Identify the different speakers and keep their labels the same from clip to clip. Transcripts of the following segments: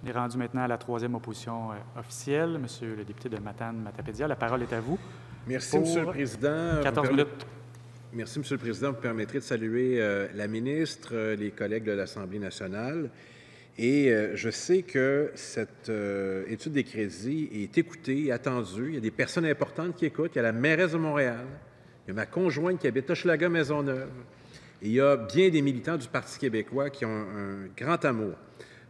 Speaker 1: On est rendu maintenant à la troisième opposition officielle. Monsieur le député de Matane-Matapédia, la parole est à vous.
Speaker 2: Merci, Monsieur le Président.
Speaker 1: 14 minutes.
Speaker 2: Merci, Monsieur le Président. Vous me permettrez de saluer la ministre, les collègues de l'Assemblée nationale. Et je sais que cette étude des crédits est écoutée et attendue. Il y a des personnes importantes qui écoutent. Il y a la mairesse de Montréal. Il y a ma conjointe qui habite Hochelaga-Maisonneuve. Et il y a bien des militants du Parti québécois qui ont un grand amour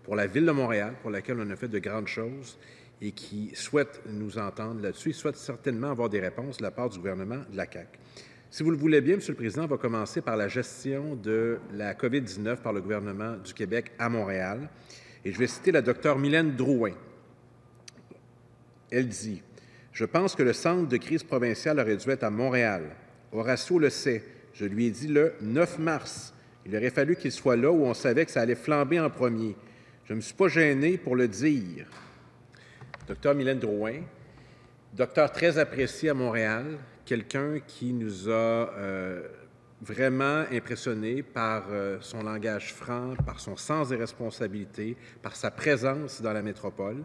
Speaker 2: pour la Ville de Montréal, pour laquelle on a fait de grandes choses et qui souhaitent nous entendre là-dessus. Ils souhaitent certainement avoir des réponses de la part du gouvernement de la CAQ. Si vous le voulez bien, Monsieur le Président, on va commencer par la gestion de la COVID-19 par le gouvernement du Québec à Montréal. Et je vais citer la docteure Mylène Drouin. Elle dit « Je pense que le centre de crise provincial aurait dû être à Montréal. Horacio le sait. Je lui ai dit le 9 mars. Il aurait fallu qu'il soit là où on savait que ça allait flamber en premier. Je ne me suis pas gêné pour le dire. » Docteur Mylène Drouin, docteur très apprécié à Montréal, quelqu'un qui nous a vraiment impressionnés par son langage franc, par son sens des responsabilités, par sa présence dans la métropole.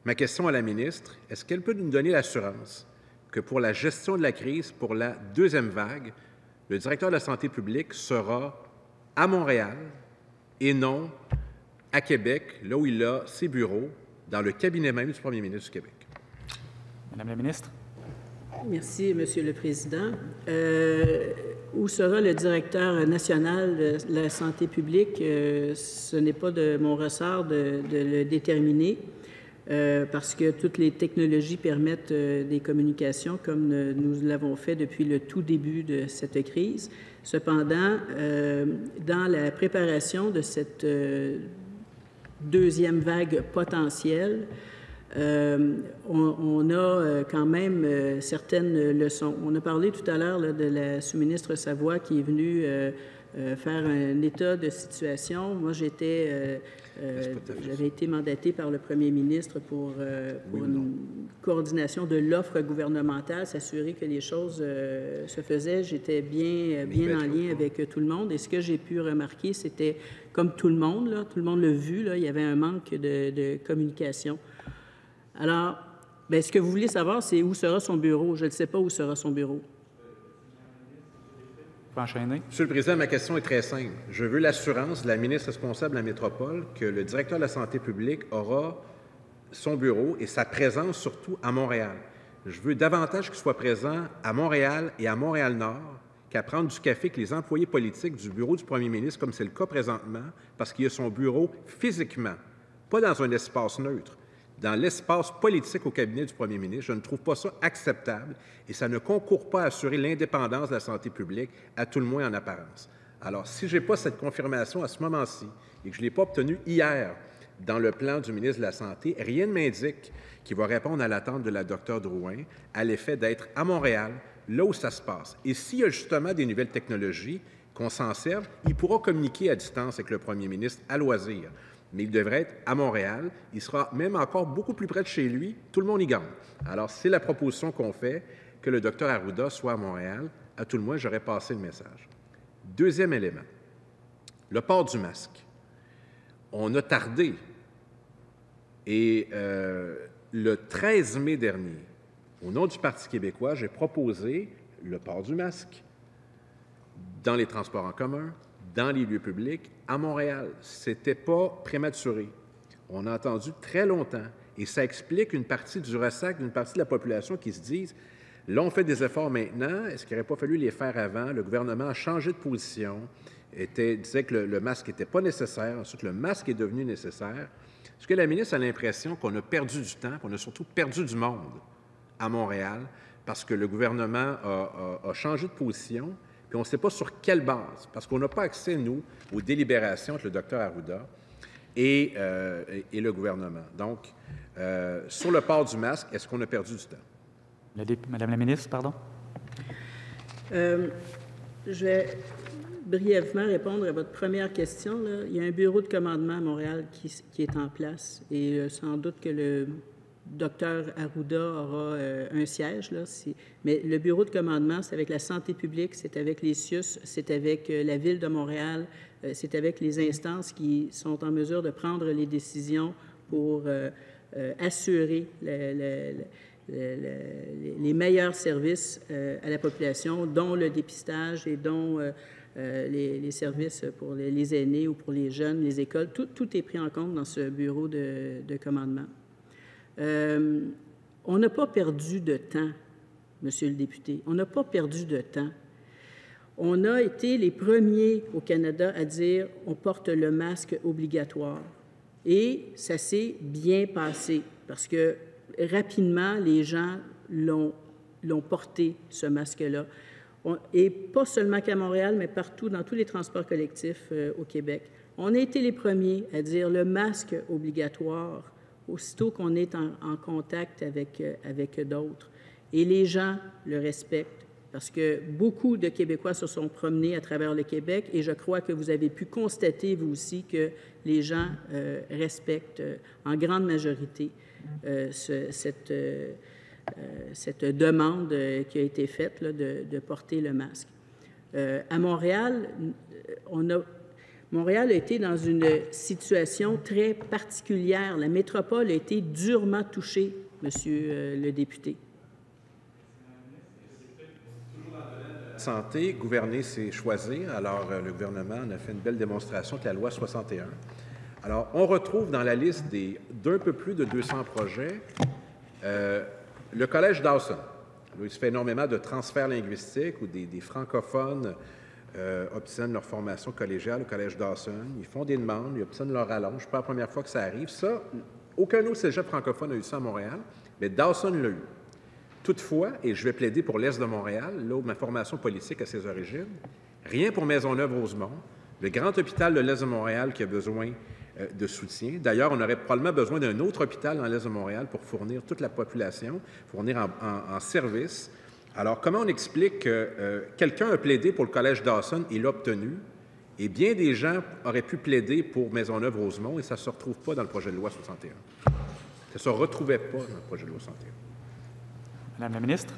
Speaker 2: Ma question à la ministre, est-ce qu'elle peut nous donner l'assurance que pour la gestion de la crise, pour la deuxième vague, le directeur de la santé publique sera à Montréal et non à Québec, là où il a ses bureaux, dans le cabinet même du premier ministre du Québec?
Speaker 1: Madame la ministre.
Speaker 3: Merci, Monsieur le Président. Où sera le directeur national de la santé publique? Ce n'est pas de mon ressort de le déterminer parce que toutes les technologies permettent des communications comme nous l'avons fait depuis le tout début de cette crise. Cependant, dans la préparation de cette deuxième vague potentielle, on a quand même certaines leçons. On a parlé tout à l'heure de la sous-ministre Savoie qui est venue faire un état de situation. Moi, j'avais été mandatée par le premier ministre pour une coordination de l'offre gouvernementale, s'assurer que les choses se faisaient. J'étais bien en lien avec tout le monde. Et ce que j'ai pu remarquer, c'était comme tout le monde, là, tout le monde l'a vu, là, il y avait un manque de communication. Alors, bien, ce que vous voulez savoir, c'est où sera son bureau. Je ne sais pas où sera son bureau.
Speaker 1: Enchaîner.
Speaker 2: Monsieur le Président, ma question est très simple. Je veux l'assurance de la ministre responsable de la métropole que le directeur de la santé publique aura son bureau et sa présence surtout à Montréal. Je veux davantage qu'il soit présent à Montréal et à Montréal-Nord qu'à prendre du café avec les employés politiques du bureau du premier ministre, comme c'est le cas présentement, parce qu'il y a son bureau physiquement, pas dans un espace neutre, dans l'espace politique au cabinet du premier ministre. Je ne trouve pas ça acceptable et ça ne concourt pas à assurer l'indépendance de la santé publique, à tout le moins en apparence. Alors, si je n'ai pas cette confirmation à ce moment-ci et que je ne l'ai pas obtenue hier dans le plan du ministre de la Santé, rien ne m'indique qu'il va répondre à l'attente de la docteure Drouin à l'effet d'être à Montréal, là où ça se passe. Et s'il y a justement des nouvelles technologies, qu'on s'en serve, il pourra communiquer à distance avec le premier ministre à loisir. Mais il devrait être à Montréal. Il sera même encore beaucoup plus près de chez lui. Tout le monde y gagne. Alors, c'est la proposition qu'on fait, que le docteur Arruda soit à Montréal. À tout le moins, j'aurais passé le message. Deuxième élément, le port du masque. On a tardé. Et le 13 mai dernier, au nom du Parti québécois, j'ai proposé le port du masque dans les transports en commun, dans les lieux publics, à Montréal. C'était pas prématuré. On a attendu très longtemps et ça explique une partie du ressac d'une partie de la population qui se disent « Là, on fait des efforts maintenant. Est-ce qu'il n'aurait pas fallu les faire avant? » Le gouvernement a changé de position, disait que le masque n'était pas nécessaire. Ensuite, le masque est devenu nécessaire. Est-ce que la ministre a l'impression qu'on a perdu du temps, qu'on a surtout perdu du monde à Montréal parce que le gouvernement a changé de position? Puis on ne sait pas sur quelle base, parce qu'on n'a pas accès, nous, aux délibérations entre le docteur Arruda et le gouvernement. Donc, sur le port du masque, est-ce qu'on a perdu du temps?
Speaker 1: Madame la ministre, pardon.
Speaker 3: Je vais brièvement répondre à votre première question. Là. Il y a un bureau de commandement à Montréal qui est en place et sans doute que le docteur Arruda aura un siège, là, mais le bureau de commandement, c'est avec la santé publique, c'est avec les CIUS, c'est avec la Ville de Montréal, c'est avec les instances qui sont en mesure de prendre les décisions pour assurer les meilleurs services à la population, dont le dépistage et dont les services pour les aînés ou pour les jeunes, les écoles. Tout est pris en compte dans ce bureau de commandement. On n'a pas perdu de temps, Monsieur le député. On n'a pas perdu de temps. On a été les premiers au Canada à dire on porte le masque obligatoire. Et ça s'est bien passé parce que rapidement, les gens l'ont porté, ce masque-là. Et pas seulement qu'à Montréal, mais partout, dans tous les transports collectifs au Québec. On a été les premiers à dire le masque obligatoire aussitôt qu'on est en contact avec d'autres. Et les gens le respectent parce que beaucoup de Québécois se sont promenés à travers le Québec et je crois que vous avez pu constater, vous aussi, que les gens respectent en grande majorité cette demande qui a été faite là, de porter le masque. À Montréal, Montréal a été dans une situation très particulière. La métropole a été durement touchée, Monsieur le député.
Speaker 2: Santé, gouverner, c'est choisir. Alors, le gouvernement en a fait une belle démonstration avec la loi 61. Alors, on retrouve dans la liste d'un peu plus de 200 projets le Collège Dawson. Il se fait énormément de transferts linguistiques où des francophones obtiennent leur formation collégiale au Collège Dawson. Ils font des demandes, ils obtiennent leur rallonge. C'est pas la première fois que ça arrive. Ça, aucun autre cégep francophone n'a eu ça à Montréal, mais Dawson l'a eu. Toutefois, et je vais plaider pour l'Est de Montréal, là où ma formation politique a ses origines, rien pour Maisonneuve-Rosemont, le grand hôpital de l'Est de Montréal qui a besoin de soutien. D'ailleurs, on aurait probablement besoin d'un autre hôpital dans l'Est de Montréal pour fournir toute la population, fournir en service. Alors, comment on explique que quelqu'un a plaidé pour le Collège Dawson et l'a obtenu, et bien des gens auraient pu plaider pour Maisonneuve-Rosemont et ça ne se retrouve pas dans le projet de loi 61. Ça ne se retrouvait pas dans le projet de loi 61.
Speaker 1: Madame la ministre.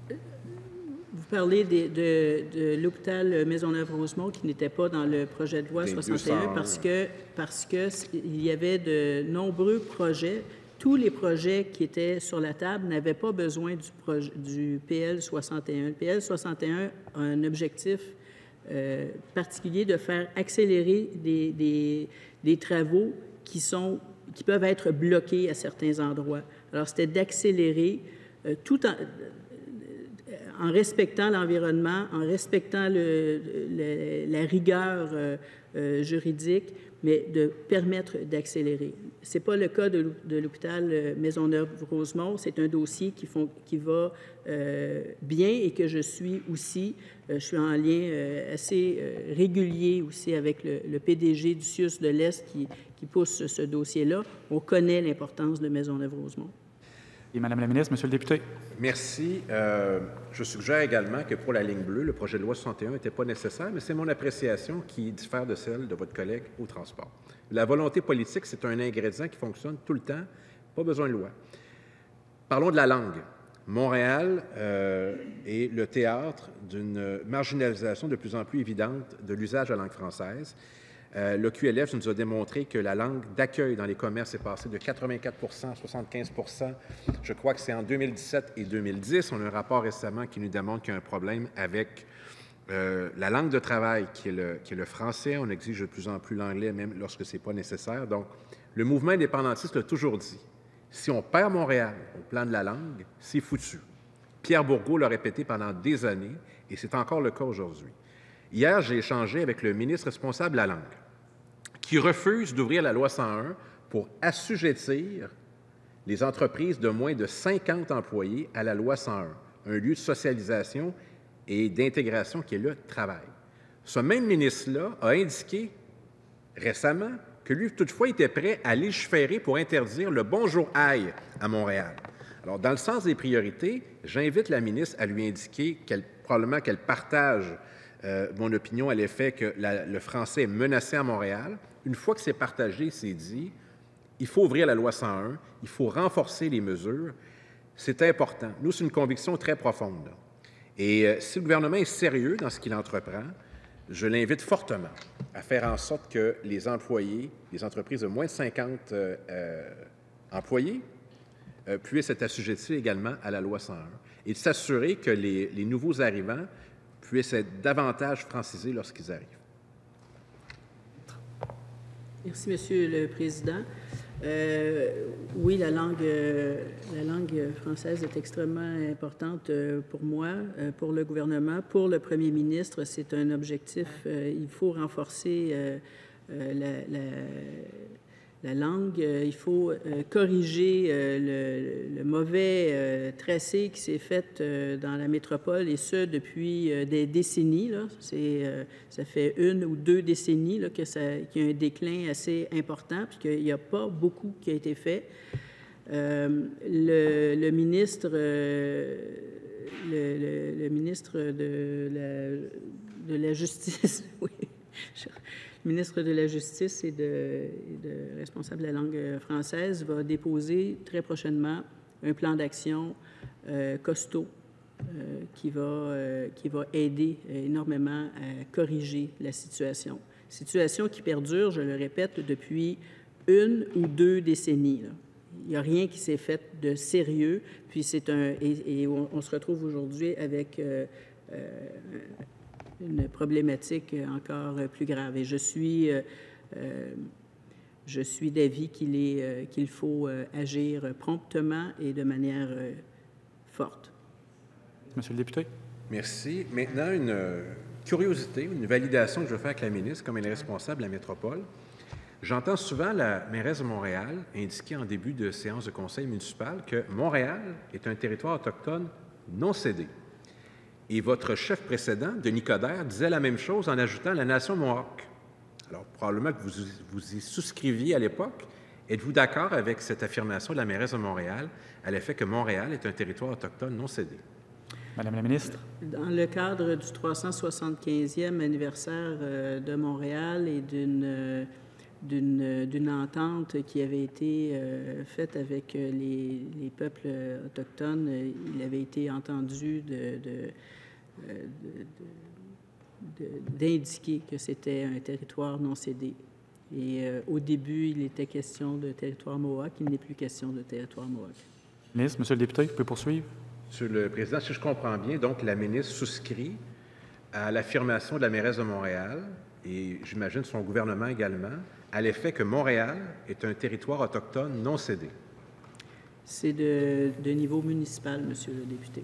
Speaker 3: Vous parlez de l'hôpital Maisonneuve-Rosemont qui n'était pas dans le projet de loi 61 parce que il y avait de nombreux projets. Tous les projets qui étaient sur la table n'avaient pas besoin du PL 61. Le PL 61 a un objectif particulier de faire accélérer des travaux qui peuvent être bloqués à certains endroits. Alors, c'était d'accélérer tout en respectant l'environnement, en respectant la rigueur juridique, mais de permettre d'accélérer. Ce n'est pas le cas de l'hôpital Maisonneuve-Rosemont. C'est un dossier qui va bien et que je suis aussi. Je suis en lien assez régulier aussi avec le PDG du CIUS de l'Est qui pousse ce dossier-là. On connaît l'importance de Maisonneuve-Rosemont.
Speaker 1: Et Madame la ministre, Monsieur le député.
Speaker 2: Merci. Je suggère également que pour la ligne bleue, le projet de loi 61 n'était pas nécessaire, mais c'est mon appréciation qui diffère de celle de votre collègue au transport. La volonté politique, c'est un ingrédient qui fonctionne tout le temps, pas besoin de loi. Parlons de la langue. Montréal est le théâtre d'une marginalisation de plus en plus évidente de l'usage de la langue française. Le QLF nous a démontré que la langue d'accueil dans les commerces est passée de 84 à 75 %. Je crois que c'est en 2017 et 2010. On a un rapport récemment qui nous démontre qu'il y a un problème avec la langue de travail qui est le français. On exige de plus en plus l'anglais, même lorsque ce n'est pas nécessaire. Donc, le mouvement indépendantiste l'a toujours dit. Si on perd Montréal au plan de la langue, c'est foutu. Pierre Bourgault l'a répété pendant des années et c'est encore le cas aujourd'hui. Hier, j'ai échangé avec le ministre responsable de la langue qui refuse d'ouvrir la loi 101 pour assujettir les entreprises de moins de 50 employés à la loi 101, un lieu de socialisation et d'intégration qui est le travail. Ce même ministre-là a indiqué récemment que lui, toutefois, était prêt à légiférer pour interdire le bonjour aïe à Montréal. Alors, dans le sens des priorités, j'invite la ministre à lui indiquer probablement qu'elle partage mon opinion à l'effet que le français est menacé à Montréal. Une fois que c'est partagé, c'est dit, il faut ouvrir la loi 101, il faut renforcer les mesures. C'est important. Nous, c'est une conviction très profonde. Et si le gouvernement est sérieux dans ce qu'il entreprend, je l'invite fortement à faire en sorte que les employés, les entreprises de moins de 50 employés, puissent être assujettis également à la loi 101 et de s'assurer que les nouveaux arrivants puissent être davantage francisés lorsqu'ils arrivent.
Speaker 3: Merci, Monsieur le Président. Oui, la langue française est extrêmement importante pour moi, pour le gouvernement, pour le premier ministre. C'est un objectif. Il faut renforcer la langue. Il faut corriger le mauvais tracé qui s'est fait dans la métropole, et ce, depuis des décennies. Là. Ça fait 1 ou 2 décennies là, qu'il y a un déclin assez important, puis qu'il n'y a pas beaucoup qui a été fait. Le ministre de la Justice, oui, le ministre de la Justice et de responsable de la langue française va déposer très prochainement un plan d'action costaud qui va aider énormément à corriger la situation. Situation qui perdure, je le répète, depuis 1 ou 2 décennies. Là. Il n'y a rien qui s'est fait de sérieux, puis on se retrouve aujourd'hui avec une problématique encore plus grave. Et je suis d'avis qu'il faut agir promptement et de manière forte.
Speaker 1: Monsieur le député.
Speaker 2: Merci. Maintenant, une curiosité, une validation que je veux faire avec la ministre, comme elle est responsable de la métropole. J'entends souvent la mairesse de Montréal indiquer en début de séance de conseil municipal que Montréal est un territoire autochtone non cédé. Et votre chef précédent, Denis Coderre, disait la même chose en ajoutant la nation Mohawk. Alors, probablement que vous y souscriviez à l'époque. Êtes-vous d'accord avec cette affirmation de la mairesse de Montréal à l'effet que Montréal est un territoire autochtone non cédé?
Speaker 1: Madame la ministre.
Speaker 3: Dans le cadre du 375e anniversaire de Montréal et d'une entente qui avait été faite avec les peuples autochtones, il avait été entendu d'indiquer que c'était un territoire non cédé. Et au début, il était question de territoire Mohawk, il n'est plus question de territoire Mohawk.
Speaker 1: Ministre, Monsieur le député, vous pouvez poursuivre.
Speaker 2: Monsieur le Président, si je comprends bien, donc la ministre souscrit à l'affirmation de la mairesse de Montréal, et j'imagine son gouvernement également, à l'effet que Montréal est un territoire autochtone non cédé.
Speaker 3: C'est de niveau municipal, Monsieur le député.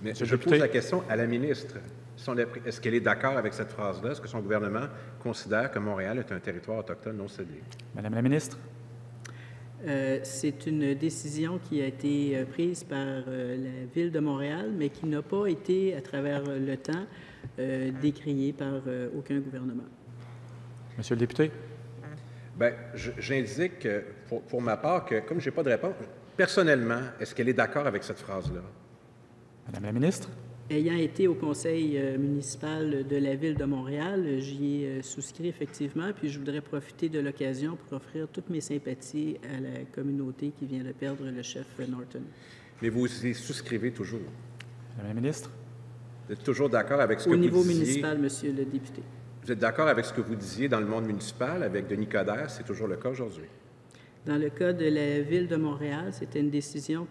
Speaker 2: Mais je pose la question à la ministre. Est-ce qu'elle est d'accord avec cette phrase-là? Est-ce que son gouvernement considère que Montréal est un territoire autochtone non cédé?
Speaker 1: Madame la ministre.
Speaker 3: C'est une décision qui a été prise par la Ville de Montréal, mais qui n'a pas été, à travers le temps, décriée par aucun gouvernement.
Speaker 1: Monsieur le député.
Speaker 2: Bien, j'indique, pour ma part, que comme je n'ai pas de réponse, personnellement, est-ce qu'elle est d'accord avec cette phrase-là?
Speaker 1: Madame la ministre.
Speaker 3: Ayant été au conseil municipal de la Ville de Montréal, j'y ai souscrit effectivement, puis je voudrais profiter de l'occasion pour offrir toutes mes sympathies à la communauté qui vient de perdre le chef Norton.
Speaker 2: Mais vous y souscrivez toujours?
Speaker 1: Madame la ministre.
Speaker 2: Vous êtes toujours d'accord avec ce que vous disiez?
Speaker 3: Au niveau municipal, Monsieur le député.
Speaker 2: Vous êtes d'accord avec ce que vous disiez dans le monde municipal avec Denis Coderre? C'est toujours le cas aujourd'hui?
Speaker 3: Dans le cas de la Ville de Montréal, c'était une décision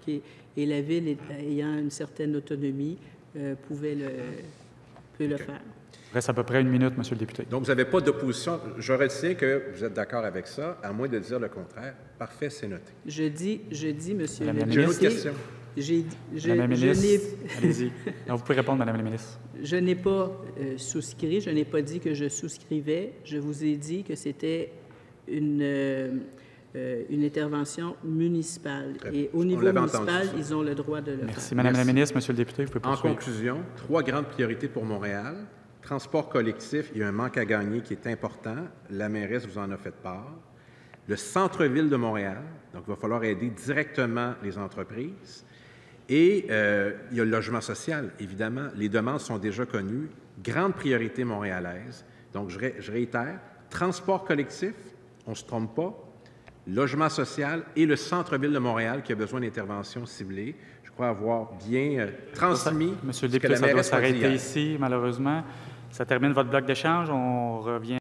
Speaker 3: et la Ville, ayant une certaine autonomie, peut le faire.
Speaker 1: Il reste à peu près 1 minute, Monsieur le député.
Speaker 2: Donc, vous n'avez pas d'opposition. Je retiens que vous êtes d'accord avec ça, à moins de dire le contraire. Parfait, c'est noté.
Speaker 3: Je dis, Monsieur le
Speaker 2: J'ai une autre question.
Speaker 1: Madame la ministre, allez-y. Non, vous pouvez répondre, Madame la ministre.
Speaker 3: Je n'ai pas souscrit, je n'ai pas dit que je souscrivais. Je vous ai dit que c'était une intervention municipale. Et au niveau municipal, ils ont le droit de le faire.
Speaker 1: Merci, Madame la ministre. Monsieur le député, vous pouvez poursuivre.
Speaker 2: En conclusion, 3 grandes priorités pour Montréal. Transport collectif, il y a un manque à gagner qui est important. La mairesse vous en a fait part. Le centre-ville de Montréal, donc il va falloir aider directement les entreprises. Et il y a le logement social, évidemment. Les demandes sont déjà connues. Grande priorité montréalaise. Donc, je réitère, transport collectif, on ne se trompe pas, logement social et le centre-ville de Montréal qui a besoin d'interventions ciblées. Je crois avoir bien transmis.
Speaker 1: Monsieur le député, ça doit s'arrêter ici, malheureusement. Ça termine votre bloc d'échange. On revient.